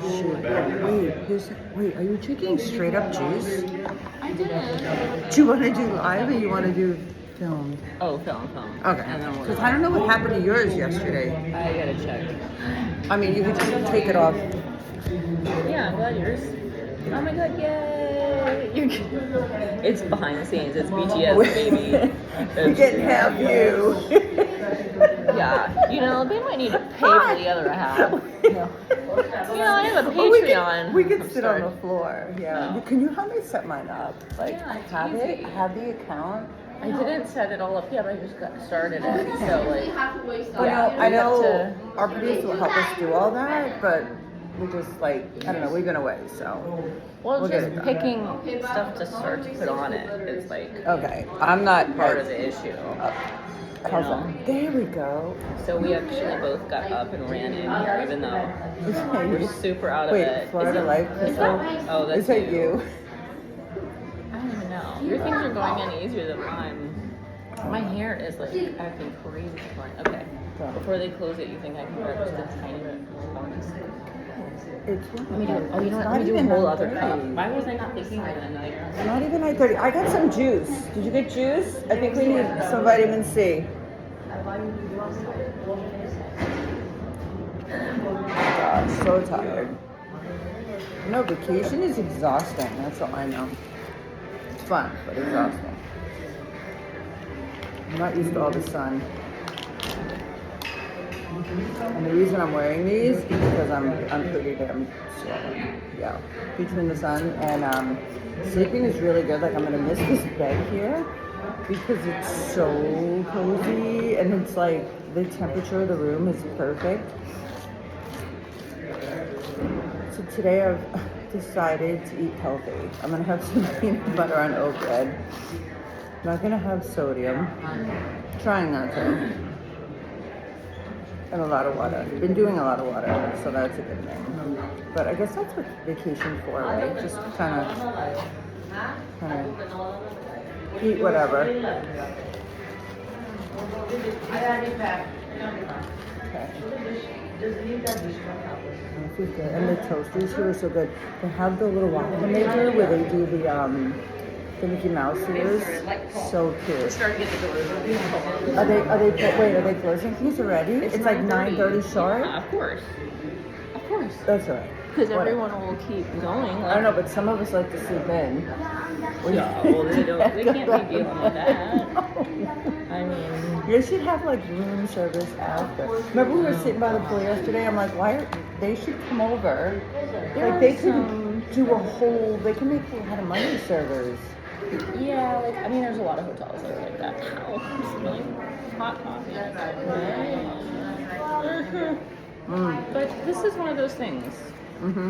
Shoot. Wait, are you drinking straight up juice? I did. Do you want to do live or you want to do film? Oh, film. Okay. And then Because I don't know what happened to yours yesterday. I gotta check. I mean, you could just take it off. Yeah, I'm glad yours. Oh my god, yay! It's behind the scenes. It's BTS, baby. We get half you. Yeah, they might need to pay for the other half. I have a Patreon. We could sit on the floor. Yeah. Can you help me set mine up? Like, Yeah, have the account. I didn't set it all up yet. I just got started it. So I know our producer will help us do all that, but we just I don't know. We've been away, so. Well, get just it done. picking stuff to start to put on it is Okay, I'm not part of the issue. How's that? There we go. So we actually both got up and ran in here, even though we're super out of Wait, it. Florida Life Crystal? Oh, that's Is that you? I don't even know. Your things are going in easier than mine. My hair is acting crazy. Okay. Before they close it, you think I can grab just a tiny bit? It's Let me do it. Oh, you know what? not Let me do a even whole other 9:30. cup. Why was I not thinking of that? It's not even 9:30. I got some juice. Did you get juice? I think we need some vitamin C. Gosh, so tired. No, vacation is exhausting. That's all I know. It's fun, but exhausting. I'm not used to all the sun. And the reason I'm wearing these is because I'm pretty damn swollen. Yeah. Between the sun and sleeping is really good. Like I'm gonna miss this bed here because it's so cozy and it's like the temperature of the room is perfect. So today I've decided to eat healthy. I'm gonna have some peanut butter on oat bread. Not gonna have sodium. Trying not to. And a lot of water. Been doing a lot of water, so that's a good thing. But I guess that's what vacation's for, right? Just kind of eat whatever. Okay. This is good. And the toasters here are so good. They have the little waffle maker where they do the Mickey Mouse ears. So cute. Are they closing these already? It's like 9:30 sharp? Yeah, of course. That's all right. Because everyone will keep going. I don't know, but some of us like to sleep in. Yeah, well, they can't be dealing with that. I mean, you should have like room service after. Remember we were sitting by the pool yesterday? I'm like, they should come over. Like they could do a whole, they can make a lot of money, servers. Yeah, there's a lot of hotels that are like that. Ow, I'm smelling hot coffee. But this is one of those things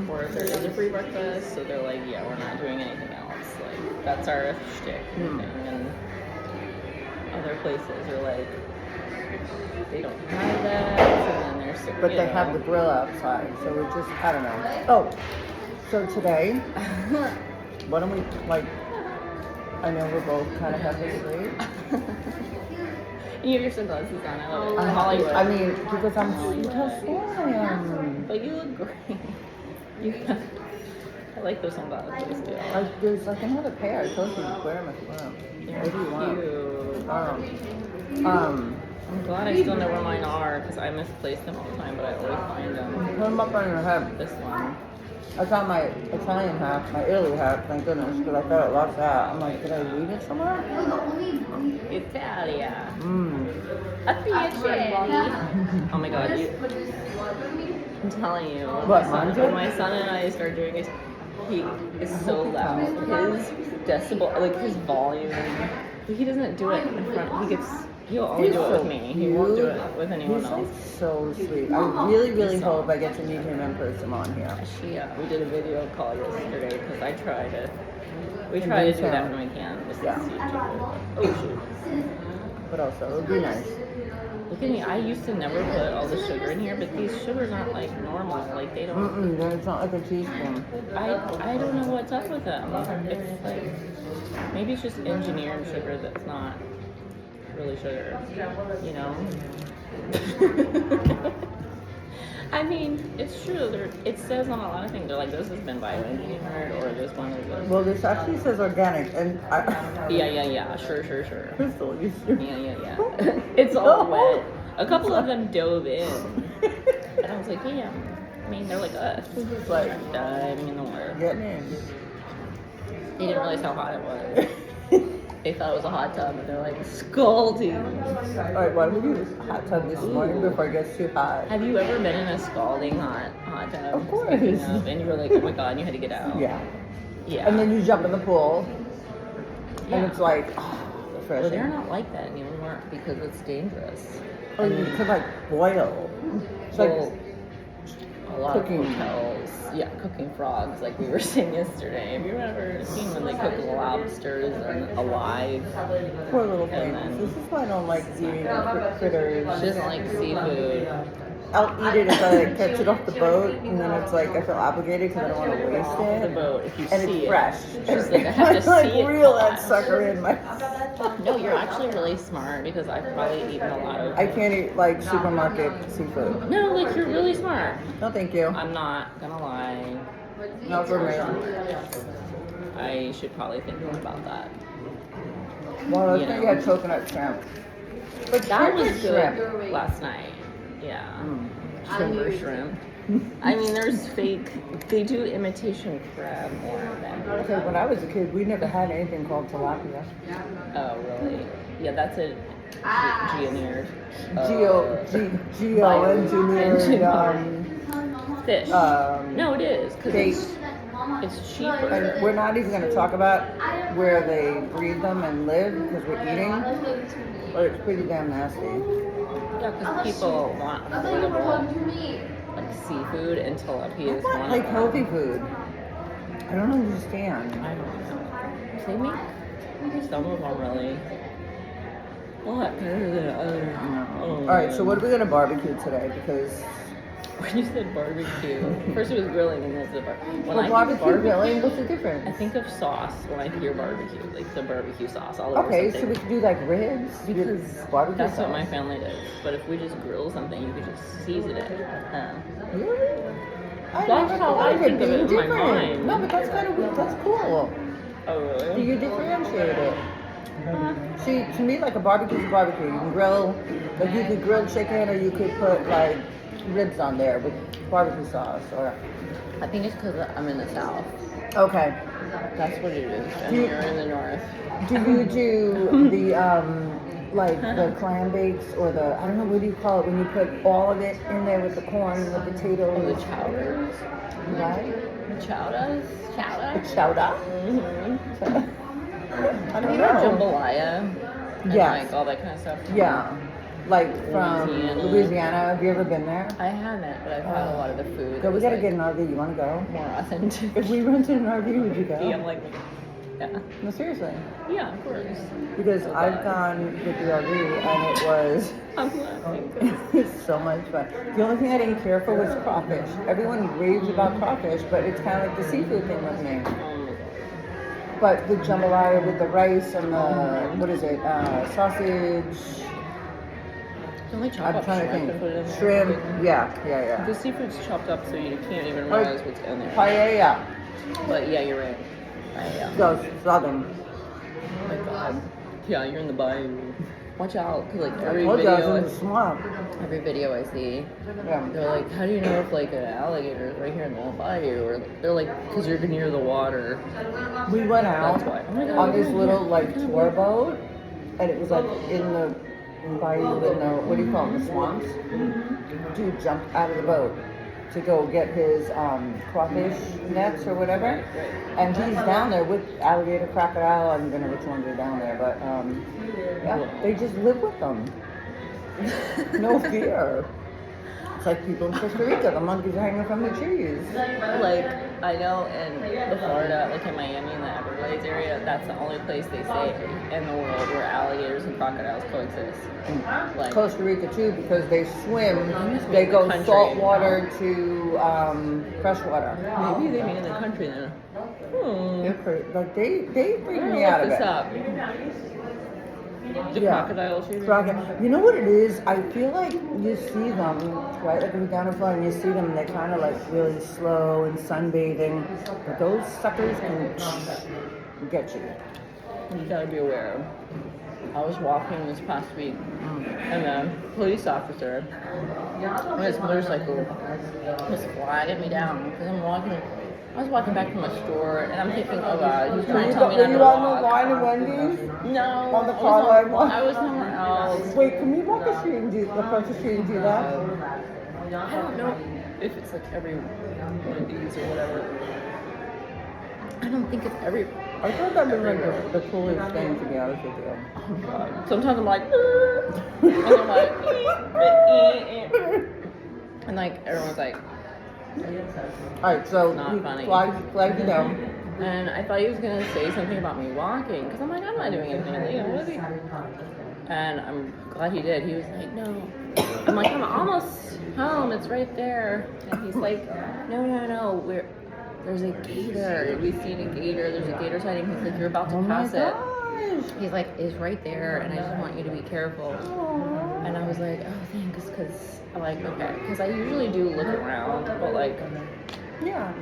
where there is a free breakfast, so they're like, yeah, we're not doing anything else. Like, that's our shtick. And other places are like, they don't have that, and then they're But they have the grill outside, so we're just, I don't know. Oh, so today, why don't we, I know we're both kind of half asleep. You have your sunglasses on. I love it. Hollywood. I mean, because look how small I am. But you look great. I like those sunglasses too. There's another pair. I told you to wear them at home. What do you want? I'm glad I still know where mine are because I misplace them all the time, but I always find them. Put them up on your head. This one. I found my Italian hat, my Italy hat, thank goodness, because I thought I lost that. I'm like, did I leave it somewhere? Italia. Mmm. A Fiat. Oh my god, I'm telling you. What, When my son and I start doing it, he is so loud. His decibel, his volume, he doesn't do it in front. He'll only do it with me. He won't do it with anyone else. He's so sweet. I really hope I get to meet him in person on here. We did a video call yesterday because we try to do that when we can. Yeah. Oh shoot. But also, it would be nice. Look at me. I used to never put all the sugar in here, but these sugars aren't normal. They don't. It's not like a teaspoon. I don't know what's up with them. It's maybe it's just engineered sugar that's not really sugar, I mean, it's true. It says on a lot of things. They're like, this has been bioengineered, or this one is this. Well, this actually says organic, and Yeah. Sure. Crystal, you Yeah. It's all wet. A couple of them dove in, and I was like, yeah. I mean, they're like us. It's just like Diving in the water. getting in. They didn't realize how hot it was. They thought it was a hot tub, and they're like scalding. All right, why don't we do this hot tub this morning before it gets too hot? Have you ever been in a scalding hot tub? Of course. Speaking of, and you were like, oh my god, and you had to get out. Yeah. Yeah. And then you jump in the pool, Yeah. and it's like, Well, refreshing. they're not like that anymore because it's dangerous. Oh, you could like boil. It's like Well, a lot cooking. of hotels, cooking frogs, like we were saying yesterday. Have you ever seen when they cook lobsters alive? poor little And things. then- This is why I don't like eating critters. She doesn't like seafood. I'll eat it if I like catch it off the boat, and then it's like I feel obligated because I don't want to waste Off the it. boat, if you And see it's it. fresh. She's like, I have to like see it. reel that hot. sucker in my. No, you're actually really smart because I've probably eaten a lot of. I can't eat like supermarket seafood. No, like you're really smart. No, thank you. I'm not gonna lie. Not for me. I should probably think more about that. Well, I You think know. I had coconut shrimp. But That shrimp was is good shrimp. last night. Yeah. Mm. Shrimp. I mean, there's fake. They do imitation crab more than. Okay, when I was a kid, we never had anything called tilapia. Oh, really? Yeah, that's a geoneered. Geo-engineered Fish. No, it is because bait. it's cheaper. And we're not even going to talk about where they breed them and live because we're eating, but it's pretty damn nasty. Yeah, because people want affordable like seafood and tilapia is I one want like of them. healthy food. I don't understand. I don't know. They make some of them really a lot better than others. Oh, All right, so man. what are we going to barbecue today? Because When you said barbecue, first it was grilling and then it's the barbecue. When I well, think barbecue grilling, what's the difference? I think of sauce when I hear barbecue, like the barbecue sauce all over Okay, so something. we could do like ribs Because with barbecue that's what sauce. my family does. But if we just grill something, you could just season it. Really? That's never how thought I of think of being it in my different. mind. No, but that's kind of that's cool. Oh, really? You differentiate it. See, to me, like a barbecue is a barbecue. You can grill, like you could grill chicken, or you could put like ribs on there with barbecue sauce. Or I think it's because I'm in the south. okay, That's what it is. And Do you- you're in the north. do you do the like the clam bakes or the I don't know what do you call it when you put all of it in there with the corn and the Oh, the potatoes, chowders. right? The chowders? The Chowder? chowder. Mm-hmm. I don't Or know. jambalaya. And Yes. like all that kind of stuff. Yeah, like from Louisiana. Louisiana. Have you ever been there? I haven't, but I've had a lot of the food. So we It's, gotta like, get an RV. You wanna go? more authentic. If we rented an RV, would you go? Yeah, I'm like, yeah. No, seriously. Yeah, of course. Because Oh, I've God. gone with the RV and it was I'm laughing. it's so much fun. The only thing I didn't care for was crawfish. Everyone raves about crawfish, but it's kind of like the seafood thing with me. But the jambalaya with the rice and the what is it? Sausage. Don't they chop I'm up trying to shrimp and put it in think. there? Shrimp. Yeah. The seafood's chopped up so you can't even Or realize what's in there. Paella. But yeah, you're right. Yeah. So southern. Oh my god. Yeah, you're in the bayou. Watch out, cause like I every told you I was in the video, swamp. every video I see, Yeah. they're like, how do you know if like an alligator is right here in the bayou? Or they're like, cause you're near the water. We went out That's why. Oh my God, on this yeah, little yeah. like tour boat, and it was like in the bayou in the what do you call them, the swamps. Dude jumped out of the boat to go get his crawfish nets or whatever, and he's down there with alligator, crocodile. I don't know which ones are down there, but yeah, they just live with them. No fear. It's like people in Costa Rica. The monkeys are hanging from the trees. Like, I know in the Florida, like in Miami, in the Everglades area, that's the only place they say in the world where alligators and crocodiles coexist. Like, Costa Rica too, because they swim. must They be go the country. saltwater to freshwater. maybe they mean in the country then. They're like they I'm freak gonna me out look of this it. up. The crocodile shooting. You know what it is? I feel like you see them, right? Like if you're down in Florida and you see them, they're kind of like really slow and sunbathing. But those suckers can get you. You gotta be aware. I was walking this past week, and the police officer on his motorcycle was flagging me down because I was walking back from a store, and I'm thinking, oh God, he's trying to tell me not to Were you walk. on the line at Wendy's? No. On the car line one? I was somewhere else. Wait, can we walk the street and across the street and do that? I don't know if it's like every Wendy's or whatever. I don't think it's every. I thought that was like the coolest thing, to be honest with you. Oh God. Sometimes I'm like, and I'm like, and like everyone's like, Alright, so Not he funny. flagged you down. and I thought he was gonna say something about me walking because I'm like, I'm not doing anything illegal. What is he? And I'm glad he did. He was like, no. I'm like, I'm almost home. It's right there. And he's like, no. There's a gator. We've seen a gator. There's a gator sighting. He's like, you're about to pass it. He's like, it's right there, and I just want you to be careful. And I was like, oh, thanks, because I'm like, okay, because I usually do look around, but like, Yeah.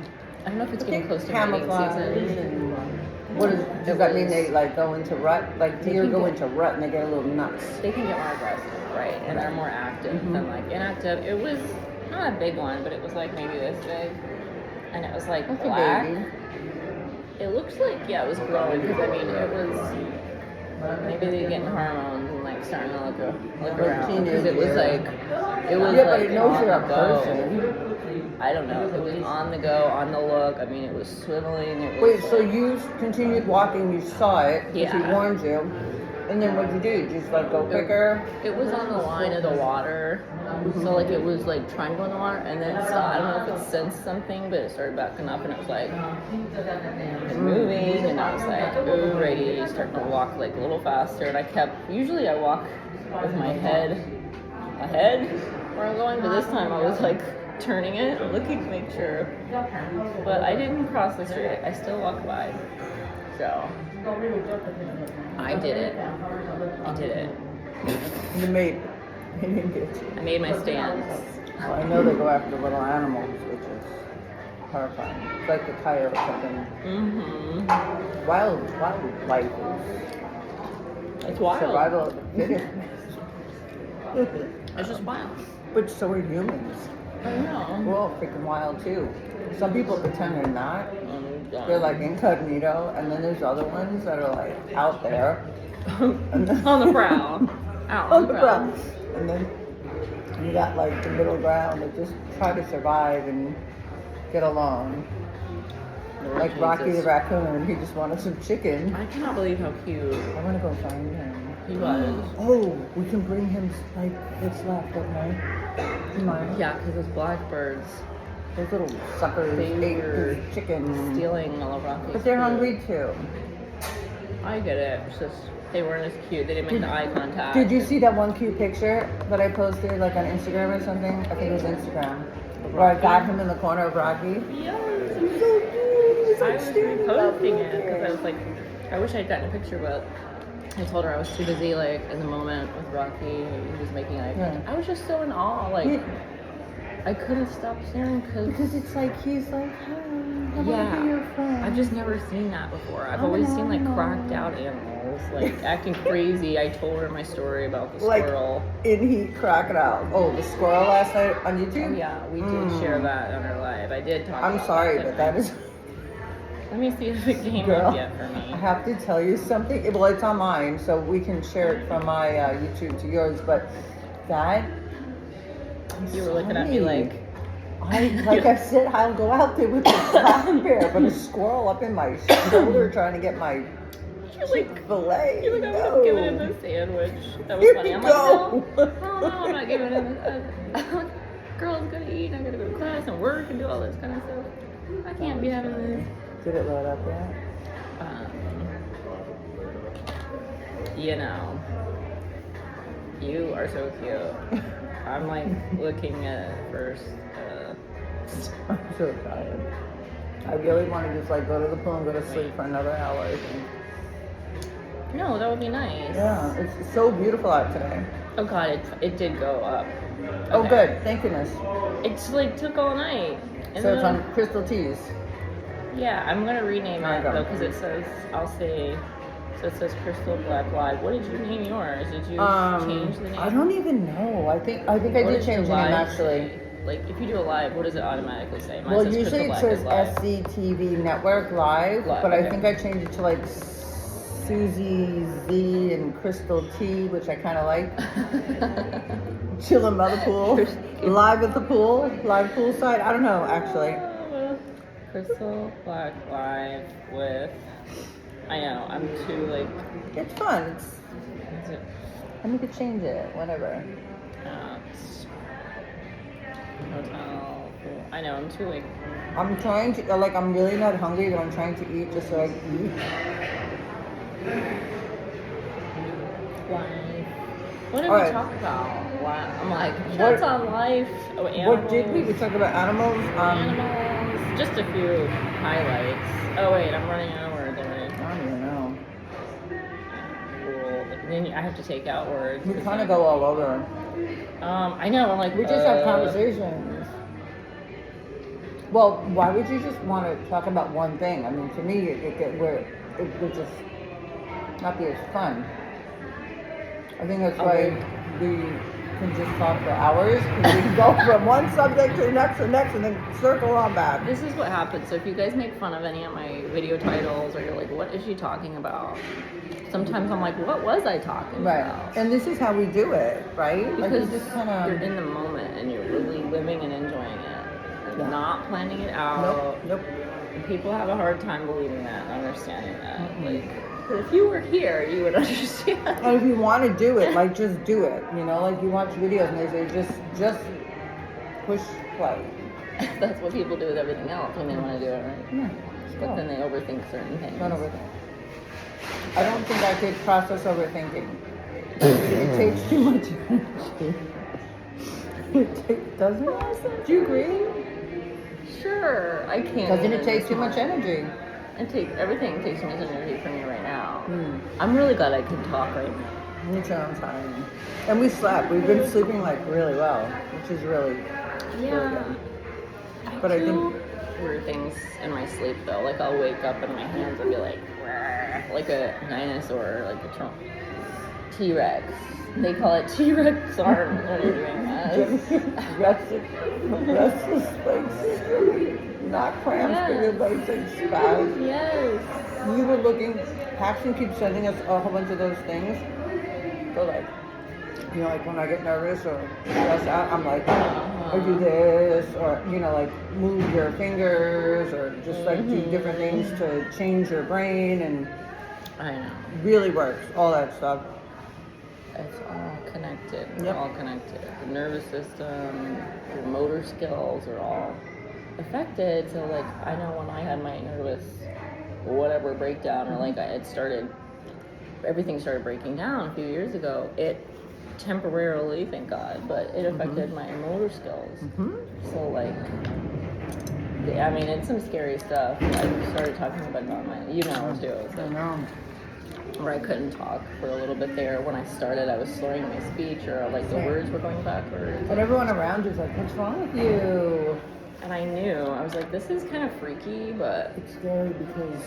I don't know if it's getting close to mating Camouflage season. and what does that mean? They like go into rut? Like They deer can go get- into rut and they get a little nuts. They can get more aggressive, right? And they're more active than like inactive. It was not a big one, but it was like maybe this big, and it was like That's a black. baby. It looks like it was growing because I mean it was maybe they getting hormones and like starting to look around because it was teenage like it was Yeah, but like it knows on you're a the go. person. I don't know. It was on the go, on the look. I mean, it was swiveling. It was Wait, so you continued walking, you saw it, because he Yeah. warned you, and then what'd you do? Just like go quicker? It was on the line of the water, so like it was like trying to go in the water, and then it stopped. I don't know if it sensed something, but it started backing up, and it was like it's moving, and I was like, ooh, ready, starting to walk like a little faster, and I kept. Usually I walk with my head ahead where I'm going, but this time I was like turning it, looking to make sure. But I didn't cross the street. I still walked by. So I did it. You made he didn't get you. I made my stance. Well, I know they go after little animals, which is horrifying. It's like the coyote or something. Mm-hmm. Wildlife is It's wild. survival of the fittest. It's just wild. But so are humans. I know. We're all freaking wild too. Some people pretend they're not. Oh, They're like incognito, and then there's other ones that are like out there. And then, on the prowl. Out on the ground. And then you got like the middle ground that just try to survive and get along. Like Rocky the raccoon, he just wanted some chicken. I cannot believe how cute I want to go find him. he was. Oh, we can bring him like what's left, okay? Come on. Yeah, because those blackbirds Those little suckers They ate were his chicken. stealing all of Rocky's But they're food. hungry too. I get it. It's just they weren't as cute. They didn't make the eye contact. Did you see that one cute picture that I posted like on Instagram or something? I think it was Instagram. Where I got him in the corner of Rocky. Yes. He's so cute. He's I like was standing up reposting it because I there. was like, I wish I'd gotten a picture, but I told her I was too busy, like, in the moment with Rocky. He was making eye contact. Yeah. I was just so in awe. Like, Yeah. I couldn't stop staring Because it's like he's like, hi, I want to Yeah. be your friend. I've just never seen that before. I've I always seen like know. cracked out animals, like acting crazy. I told her my story about the Like- squirrel. in heat crocodile. Oh, the squirrel last night on Oh, YouTube? yeah, we did share that on our live. I did talk I'm about sorry, that, but that didn't is. I? Let me see if it came Girl, up yet for me. I have to tell you something. Well, it's on mine, so we can share it from my YouTube to yours. But that. You were looking at me like, I said, I'll go out there with the black bear, but a squirrel up in my shoulder trying to get my you're like, fillet. you're like, I would have No. given him the sandwich. That was Here funny. we I'm go. like, no, I'm not giving him the. Girl's gonna eat. I gotta go to class and work and do all this kind of stuff. I can't be having this. Did it load up yet? You know, you are so cute. I'm like looking at it first. I'm so tired. I really want to just like go to the pool and go to sleep for another hour, I think. No, that would be nice. Yeah, it's so beautiful out today. Oh god, it did go up. Oh, Okay. good. Thank goodness. It's like took all night. And So it's then- on Crystal Teas. Yeah, I'm gonna rename There you it go. though because it says I'll say. So it says Crystal Black Live. What did you name yours? Did you change the name? I don't even know. I think I What did does your change the name live actually. say? Like if you do a live, what does it automatically say? Mine Well, says usually Crystal it Black says is live. SCTV Network Live, Live, but I okay. think I changed it to like Susie Z and Crystal T, which I kind of like. Chilling by the pool, live at the pool, live poolside. I don't know actually. Crystal Black Live with. I know. I'm too like. It's fun. It's, Is it? I need to change it. Whatever. Hotel. Pool. I know. I'm too like. I'm trying to like. I'm really not hungry, but I'm trying to eat just so I can eat. Life. What did All we right. talk about? Wow. I'm like, shots on life. Oh, animals. What did we? We talked about animals. Animals. Just a few highlights. Oh wait, I'm running out of words already. I don't even know. Cool. Then I have to take out words. We 'cause kind of then- go all over. I know. I'm like. We just have conversations. Well, why would you just want to talk about one thing? I mean, to me, it would just not be as fun. I think that's why we can just talk for hours. 'Cause we can go from one subject to the next, and then circle on back. This is what happens. So if you guys make fun of any of my video titles, or you're like, "What is she talking about?" Sometimes I'm like, "What was I talking Right. about?" And this is how we do it, right? Like, we Because just kind you're of. in the moment and you're really living and enjoying it. You're Yeah. not planning it out. Nope. And people have a hard time believing that and understanding that. Mhm. Like, but if you were here, you would understand. And if you want to do it, like just do it. You know, like you watch videos and they say just push play. That's what people do with everything else when they want to do it, right? Yeah. But then they overthink certain things. Don't overthink. I don't think I could process overthinking. It takes too much energy. Doesn't it? Do you agree? Sure, I can't. Doesn't it even take too this much moment. energy? Everything takes too much energy from me right now. Hmm. I'm really glad I can talk right now. Me too, I'm tired. And we slept. We've been sleeping like really well, which is really, really good. But I do think weird things in my sleep though. Like I'll wake up and my hands will be like a dinosaur, like a T-Rex. They call it T-Rex arms when you're doing that. restless legs, not cramps, but your legs like spasm. Yes. We were looking, Paxton keeps sending us a whole bunch of those things. So like, you know, like when I get nervous or stressed out, I'm like, I do this, or, you know, like move your fingers, or just like do different things to change your brain, and I know. really works, all that stuff. It's all connected. We're Yep. all connected. The nervous system, your motor skills are all affected. So like I know when I had my nervous whatever breakdown, or like everything started breaking down a few years ago. It temporarily, thank God, but it affected my motor skills. So like, I mean, it's some scary stuff. I started talking about my, you know, too. I So, know. where I couldn't talk for a little bit there. When I started, I was slurring my speech, or like the Same. words were going backwards. And everyone around you is like, what's wrong with you? And I knew, I was like, this is kind of freaky, but It's scary because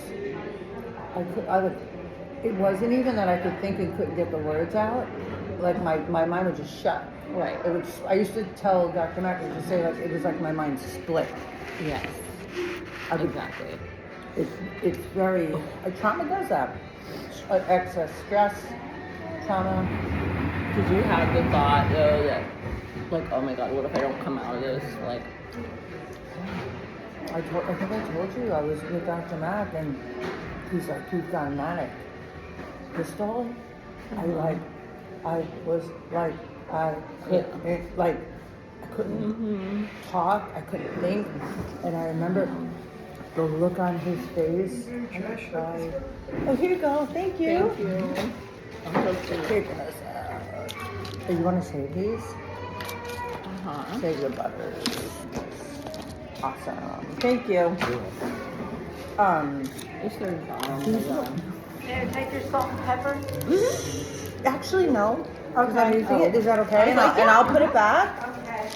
it wasn't even that I could think and couldn't get the words out. Like my mind would just shut. right. I used to tell Dr. Mack, I used to say like it was like my mind split. Yes, I would, exactly. it's very, trauma does that. Excess stress, trauma. Did you have the thought though that, like, oh my God, what if I don't come out of this? Like, I think I told you I was with Dr. Mack and he's like, you've gone manic. Crystal, I couldn't talk, I couldn't think, and I remember the look on his face. And I tried. Oh, here you go. Thank you. thank you. I'm so cute. Taking us out. Oh, you want to save these? Uh-huh. Save the butters. Awesome. Thank you. It's their These are, May I take your salt and pepper? Actually, no. Because I'm Okay. using it. Is that okay? I was like, And I'll yeah. put it back. Okay.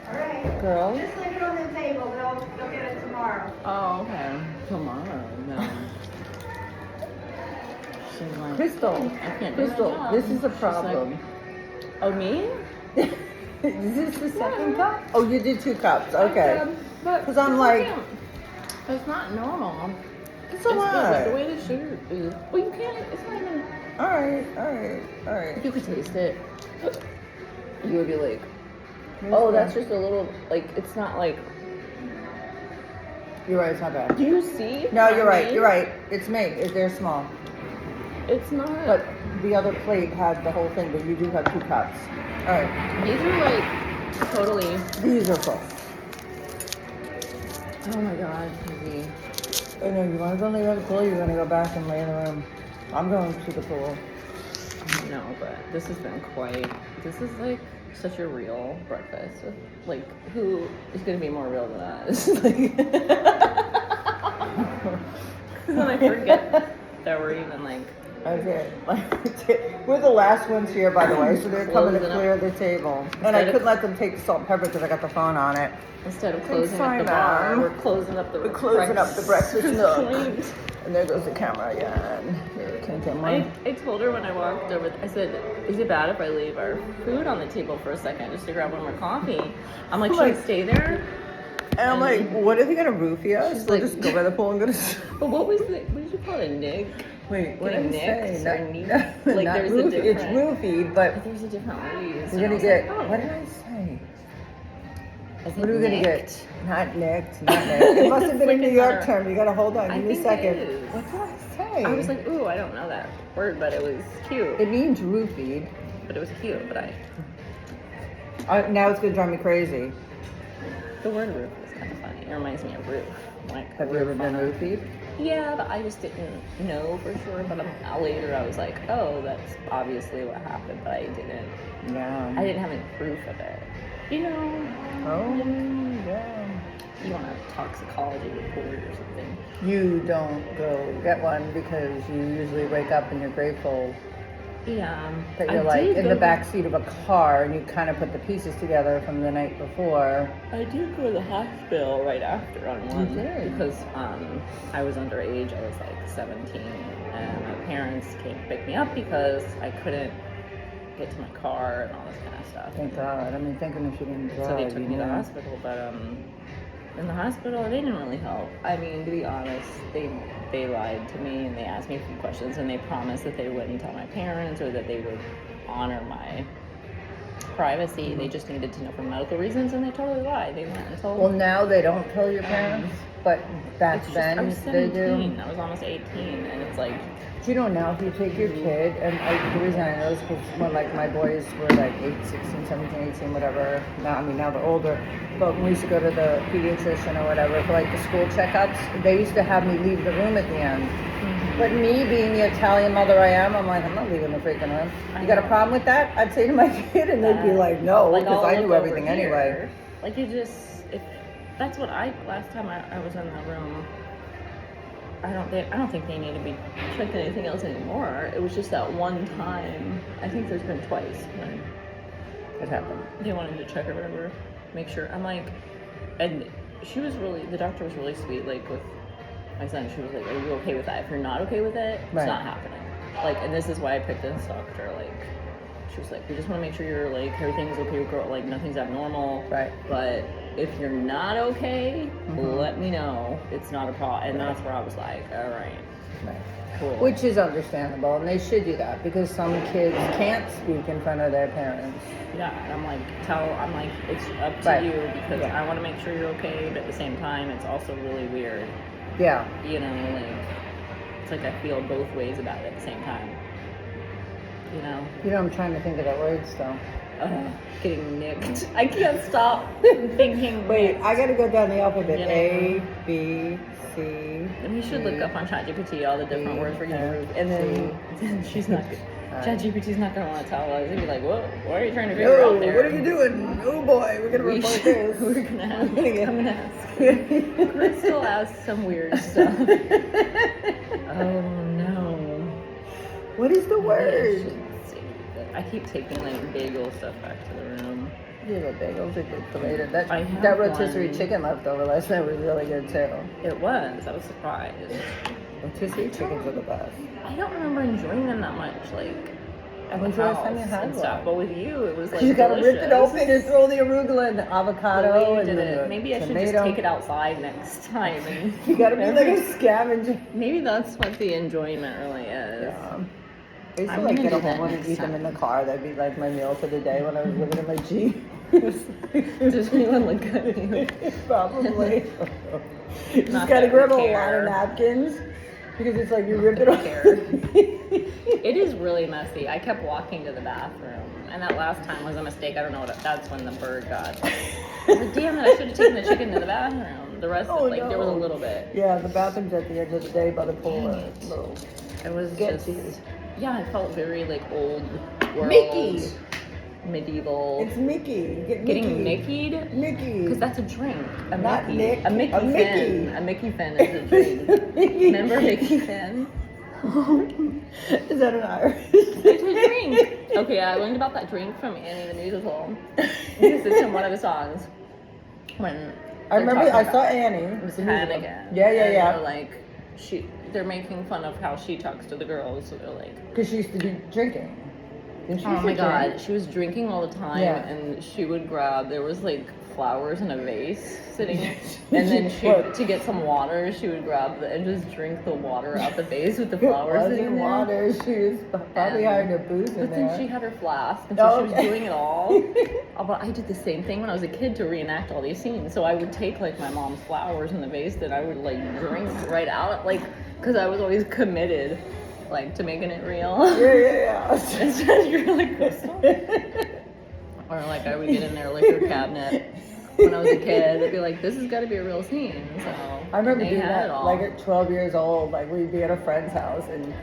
All right. Girl. Just leave it on the table. They'll get it tomorrow. Oh, okay. Tomorrow, no. She's like, Crystal. I can't do my Crystal, job. this is a She's problem. like, oh, me? Is this the second cup? Oh, you did 2 cups. Okay. But 'Cause I'm like- it's not normal. It's It's alright. the way the sugar is. Well, you can't. It's not even. Alright. If you could taste it, you would be like, oh, that's just a little. Like, it's not like. You're right, it's not bad. Do you see? No, what you're I right. mean? You're right. It's me. They're small. It's not. But the other plate had the whole thing, but you do have 2 cups. Alright. These are like totally. These are full. Oh my god, Susie. I know, you want to go lay by the pool, you're going to go back and lay in the room. I'm going to the pool. No, but this has been quite. This is like such a real breakfast. Like, who is going to be more real than us? Like, then I forget that we're even like. Okay. We're the last ones here, by the way, so they're coming to Closing up. clear the table. And I Instead of- couldn't let them take the salt and pepper because I got the phone on it. Instead of closing sorry, up the bar, Mom. we're closing up the. We're closing up the breakfast nook. joint. And there goes the camera again. Here, can I get I, one? I told her when I walked over, I said, is it bad if I leave our food on the table for a second just to grab one more coffee? I'm like, should I Like- stay there? And I'm like, what are they going to roofie us? She's We'll like- just go by the pool and go to... But what was the, what did you call it, a nig? Wait, what Getting did I nicked say? or neat? Not, Like, not there's a roofie. It's different- roofied, but There's a different reason. we're And going I to was get... like, oh. What did I say? I said What are we going to nicked. get? Not nicked, not nicked. It must have been a Freaking New York better. term. You got to hold on. I Give me a think second. it is. What did I say? I was like, ooh, I don't know that word, but it was cute. It means roofied. But it was cute, but Now it's going to drive me crazy. the word roof is kind of funny. It reminds me of roof. Like, Have you ever been roofied? Yeah, but I just didn't know for sure. But later I was like, oh, that's obviously what happened, but I didn't. Yeah. I didn't have any proof of it. You know, Oh, yeah. you want a toxicology report or something. You don't go get one because you usually wake up and you're grateful Yeah. that you're like in the back seat of a car and you kind of put the pieces together from the night before. I did go to the hospital right after on one. did? Because I was underage. I was like 17, and my parents came to pick me up because I couldn't get to my car and all this kind of stuff. Thank God. I mean, thinking if you didn't drive, So they took you me to the know. hospital, but in the hospital they didn't really help. I mean, to be honest, they lied to me and they asked me a few questions and they promised that they wouldn't tell my parents or that they would honor my privacy. They just needed to know for medical reasons, and they totally lied. They went and told. Well, now they don't tell your parents, but back It's just, then I was they 17. do. I was almost 18, and it's like, Do you know now if you take your kid, and the reason I know is because when like my boys were like 8, 16, 17, 18, whatever, now they're older, but when we used to go to the pediatrician or whatever for like the school checkups, they used to have me leave the room at the end. But me being the Italian mother I am, I'm like, I'm not leaving the freaking room. You got a problem with that? I'd say to my kid, and they'd be like, no, like, because I'll I look knew over everything here. anyway. Like, you just, if that's what last time I was in the room, I don't think they need to be checking anything else anymore. It was just that one time. I think there's been twice when It happened. they wanted to check or whatever, make sure. I'm like, and the doctor was really sweet, like with my son. She was like, are you okay with that? If you're not okay with it, it's Right. not happening. Like, and this is why I picked this doctor. Like, she was like, we just want to make sure you're like, everything's okay with girl, like nothing's abnormal. Right. But if you're not okay, Mhm. let me know. It's not a problem. And that's where I was like, all right, Right. cool. Which is understandable, and they should do that because some kids can't speak in front of their parents. yeah, and I'm like, it's up to Right. you because Yeah. I want to make sure you're okay, but at the same time, it's also really weird. Yeah. You know, like, it's like I feel both ways about it at the same time. You know, You know, I'm trying to think of that word still. getting nicked. I can't stop thinking. Wait, nicked. I gotta go down the alphabet. Yeah. A, B, C. And you should look up on ChatGPT all the different B, words for getting F, moved. And then she's not. ChatGPT's not gonna want to tell us. They'd be like, "What? What are you trying to figure Yo, out there?" what are you doing? Oh boy, we're gonna We report should- this. We're gonna have We're to come and ask. Crystal asked some weird stuff. Oh no. What is the Maybe I word? should save it. I keep taking like bagel stuff back to the room. Yeah, the bagels are good for later. That I have that rotisserie one. chicken left over last night was really good too. It was. I was surprised. Rotisserie chickens are the best. I don't remember enjoying them that much, like at When's the the last house time you had and stuff. one? But with you, it was like You gotta rip it delicious. open and throw the arugula and the The avocado way you and did the it. Maybe I should just tomato. take it outside next time. And You gotta be like a scavenger. maybe that's what the enjoyment really is. Yeah. I used to I'm like gonna get a do that whole one and next eat them in the time. car. That'd be like my meal for the day when I was living in my Jeep. Does anyone look at you? Probably. You just Not gotta that grab a we lot care. of napkins because it's like you rip it Don't off. care. It is really messy. I kept walking to the bathroom, and that last time was a mistake. I don't know what. That's when the bird got. I was like, damn it! I should have taken the chicken to the bathroom. The rest, Oh, of, like, there was a no. little bit. Yeah, the bathrooms at the end of the day by the pool Dang are it. little. It was Get just. you. Yeah, I felt very like old world, Mickey. medieval. It's Mickey. Get Getting Mickey. Mickied? Mickey. Because that's a drink. A Not Mickey. Nick, A Mickey a Finn. Mickey. A Mickey Finn is a drink. Remember Mickey Finn? Is that an Irish? It's a drink. Okay, I learned about that drink from Annie the Musical. Because it's in one of the songs. When I remember they're I talking saw about- Annie. It was the musical. Hannigan. Yeah, yeah, And yeah. They're like, they're making fun of how she talks to the girls. So they're like, Because she used to be drinking. Didn't she oh used to my god, drink? she was drinking all the time, Yeah. and she would grab. There was like flowers in a vase sitting, Yes. and then she What? to get some water, she would grab and just drink the water out the vase with the It flowers wasn't in there. water. She was probably And- hiding her booze in But there. then she had her flask, and so Oh, she was okay. doing it all. Oh, but I did the same thing when I was a kid to reenact all these scenes. So I would take like my mom's flowers in the vase that I would like drink right out, like, because I was always committed, like, to making it real. Yeah. Instead, you're like, or like I would get in their liquor cabinet when I was a kid. I'd be like, this has got to be a real scene. So I remember they doing had that it all. like at 12 years old. Like we'd be at a friend's house and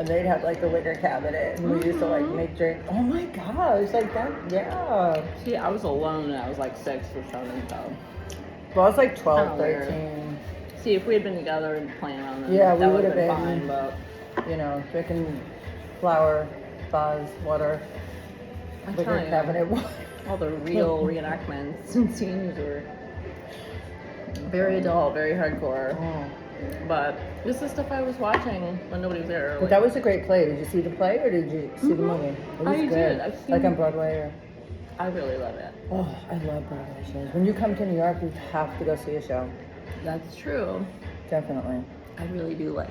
they'd have like the liquor cabinet and we used to like make drink. Oh my gosh, like that, yeah. See, I was alone and I was like 6 or 7, so. Well, I was like 12, Kinda weird. 13, See, if we had been together and playing around, then Yeah, we that would would've have been. fine. But you know, drinking flour, buzz, water, I liquor tell you, cabinet water. all the real reenactments and scenes were very adult, very hardcore. Oh. But this is stuff I was watching when nobody was there. But that was a great play. Did you see the play or did you see the movie? It was I good. did. I've seen- Like on Broadway or. I really love it. Oh, I love Broadway shows. When you come to New York, you have to go see a show. That's true. Definitely. I really do like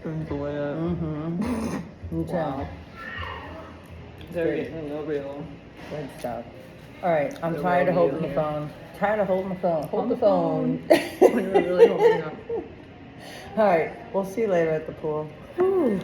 enjoy it. Mm-hmm. Me too. Wow. Very Good. real. Good stuff. All right, I'm The tired of real holding the here. phone. Tired of holding the phone. Hold On the the phone. When you're really holding up. All right, we'll see you later at the pool. Whew.